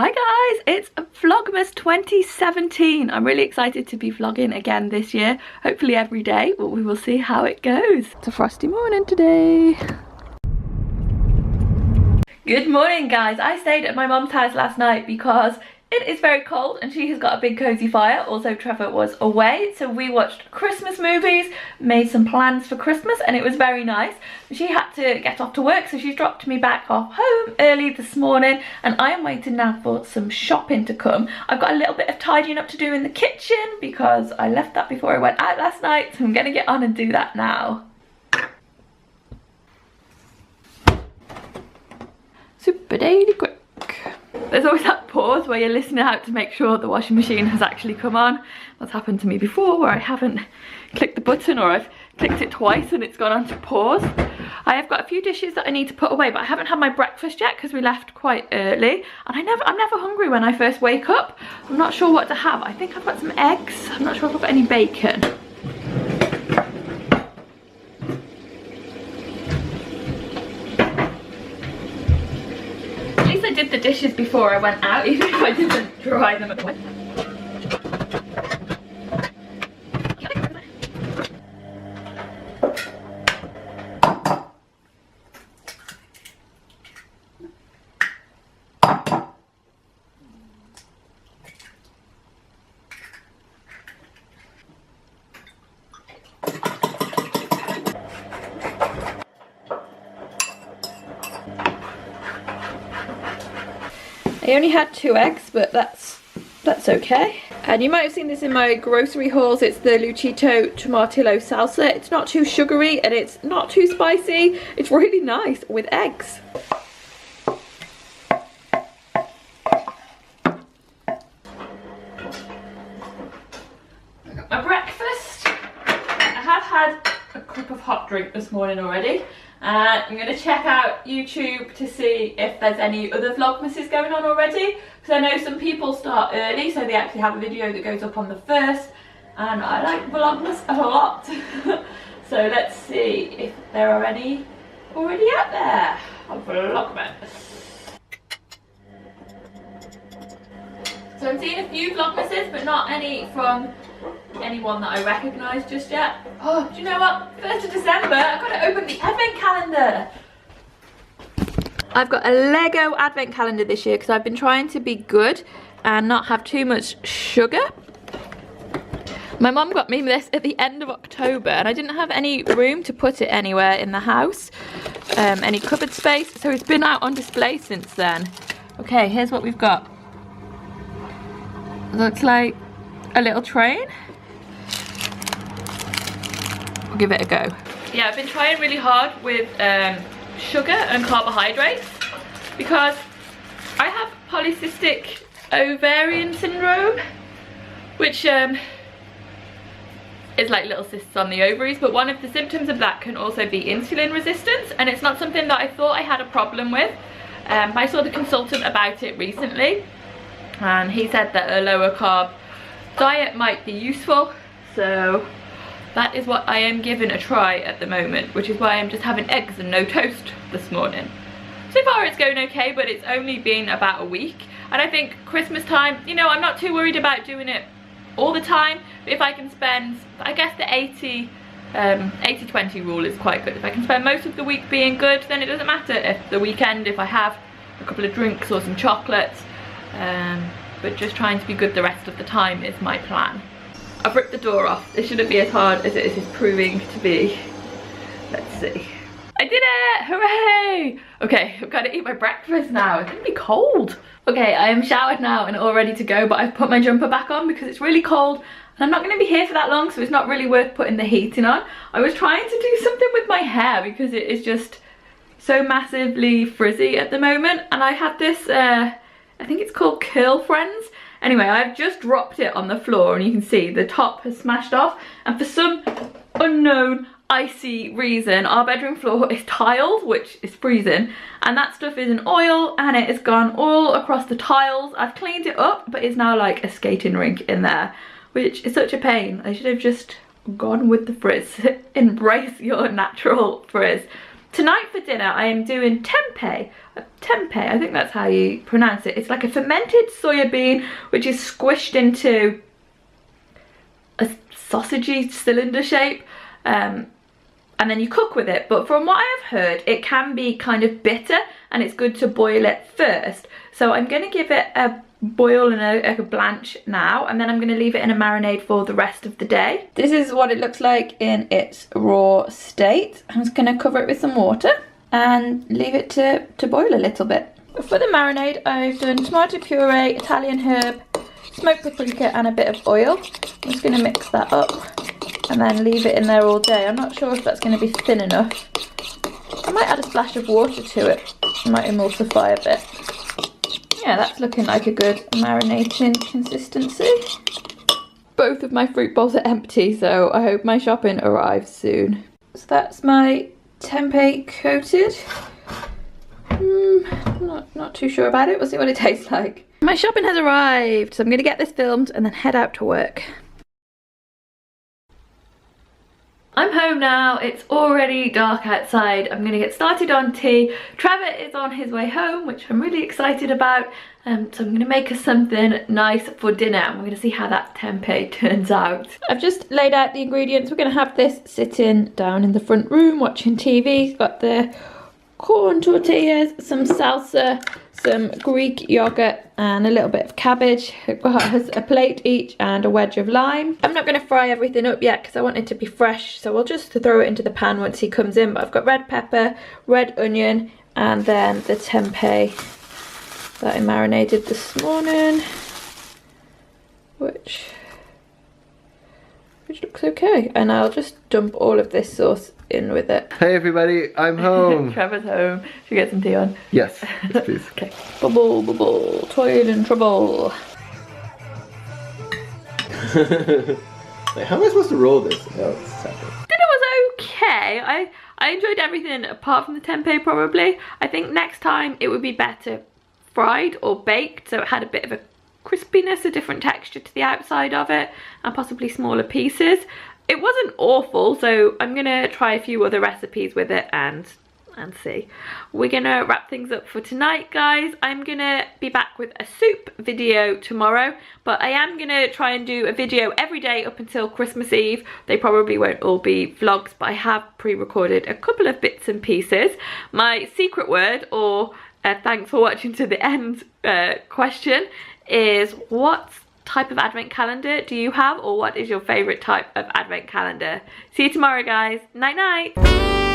Hi guys, it's Vlogmas 2017. I'm really excited to be vlogging again this year, hopefully every day, but we will see how it goes. It's a frosty morning today. Good morning guys. I stayed at my mum's house last night because it is very cold and she has got a big cozy fire. Also Trevor was away, so we watched Christmas movies, made some plans for Christmas, and it was very nice. She had to get off to work, so she's dropped me back off home early this morning, and I am waiting now for some shopping to come. I've got a little bit of tidying up to do in the kitchen because I left that before I went out last night, so I'm gonna get on and do that now. Super daily quick. There's always that pause where you're listening out to make sure the washing machine has actually come on. That's happened to me before where I haven't clicked the button, or I've clicked it twice and it's gone on to pause. I have got a few dishes that I need to put away, but I haven't had my breakfast yet because we left quite early, and I'm never hungry when I first wake up. I'm not sure what to have. I think I've got some eggs. I'm not sure if I've got any bacon. I did the dishes before I went out, even if I didn't dry them at once. I only had 2 eggs, but that's okay. And you might have seen this in my grocery hauls. It's the Lucito Tomatillo salsa. It's not too sugary and it's not too spicy. It's really nice with eggs. I got my breakfast. I have had a cup of hot drink this morning already. I'm going to check out YouTube to see if there's any other Vlogmases going on already, because I know some people start early, so they actually have a video that goes up on the 1st, and I like Vlogmas a lot. So let's see if there are any already out there on Vlogmas. So I'm seeing a few Vlogmases, but not any from anyone that I recognise just yet. Oh, do you know what? 1st of December, I've got to open the advent calendar. I've got a Lego advent calendar this year because I've been trying to be good and not have too much sugar. My mum got me this at the end of October and I didn't have any room to put it anywhere in the house, any cupboard space, so it's been out on display since then. Okay, here's what we've got. Looks like a little train. I'll give it a go. Yeah, I've been trying really hard with sugar and carbohydrates because I have polycystic ovarian syndrome, which is like little cysts on the ovaries, but one of the symptoms of that can also be insulin resistance, and it's not something that I thought I had a problem with. I saw the consultant about it recently and he said that a lower carb diet might be useful, so that is what I am giving a try at the moment, which is why I'm just having eggs and no toast this morning. So far it's going okay, but it's only been about a week, and I think Christmas time, you know, I'm not too worried about doing it all the time, but if I can spend, I guess the 80-20 rule is quite good. If I can spend most of the week being good, then it doesn't matter if the weekend, if I have a couple of drinks or some chocolates, but just trying to be good the rest of the time is my plan. I've ripped the door off. It shouldn't be as hard as it is proving to be. Let's see. I did it! Hooray! Okay, I've got to eat my breakfast now. It's gonna be cold. Okay, I am showered now and all ready to go, but I've put my jumper back on because it's really cold and I'm not going to be here for that long, so it's not really worth putting the heating on. I was trying to do something with my hair because it is just so massively frizzy at the moment, and I had this I think it's called Curl Friends. Anyway, I've just dropped it on the floor and you can see the top has smashed off, and for some unknown icy reason our bedroom floor is tiled, which is freezing, and that stuff is in oil and it has gone all across the tiles. I've cleaned it up, but it's now like a skating rink in there, which is such a pain. I should have just gone with the frizz. Embrace your natural frizz. Tonight for dinner I am doing tempeh. Tempeh, I think that's how you pronounce it. It's like a fermented soya bean which is squished into a sausagey cylinder shape, and then you cook with it. But from what I have heard, it can be kind of bitter and it's good to boil it first. So I'm going to give it a boil and a blanch now, and then I'm going to leave it in a marinade for the rest of the day. This is what it looks like in its raw state. I'm just going to cover it with some water and leave it to boil a little bit. For the marinade, I've done tomato puree, Italian herb, smoked paprika and a bit of oil. I'm just going to mix that up and then leave it in there all day. I'm not sure if that's going to be thin enough. I might add a splash of water to it. It might emulsify a bit. Yeah, that's looking like a good marinating consistency. Both of my fruit bowls are empty, so I hope my shopping arrives soon. So that's my tempeh coated. Not too sure about it. We'll see what it tastes like. My shopping has arrived, so I'm going to get this filmed and then head out to work. I'm home now. It's already dark outside. I'm going to get started on tea. Trevor is on his way home, which I'm really excited about. So I'm going to make us something nice for dinner, and we're going to see how that tempeh turns out. I've just laid out the ingredients. We're going to have this sitting down in the front room watching TV. Got the corn tortillas, some salsa, some Greek yogurt and a little bit of cabbage. It has a plate each and a wedge of lime. I'm not going to fry everything up yet because I want it to be fresh, so we'll just throw it into the pan once he comes in. But I've got red pepper, red onion and then the tempeh that I marinated this morning, which looks okay. And I'll just dump all of this sauce in with it. Hey everybody, I'm home. Trevor's home. Should we get some tea on? Yes, please. Okay. Bubble, bubble, toil and trouble. Like, how am I supposed to roll this? Oh, it's separate. Dinner was okay. I enjoyed everything apart from the tempeh probably. I think next time it would be better fried or baked, so it had a bit of a crispiness, a different texture to the outside of it, and possibly smaller pieces. It wasn't awful, so I'm gonna try a few other recipes with it and see. We're gonna wrap things up for tonight, guys. I'm gonna be back with a soup video tomorrow, but I am gonna try and do a video every day up until Christmas Eve. They probably won't all be vlogs, but I have pre-recorded a couple of bits and pieces. My secret word, or thanks for watching to the end question, is what type of advent calendar do you have, or what is your favorite type of advent calendar? See you tomorrow, guys. Night night.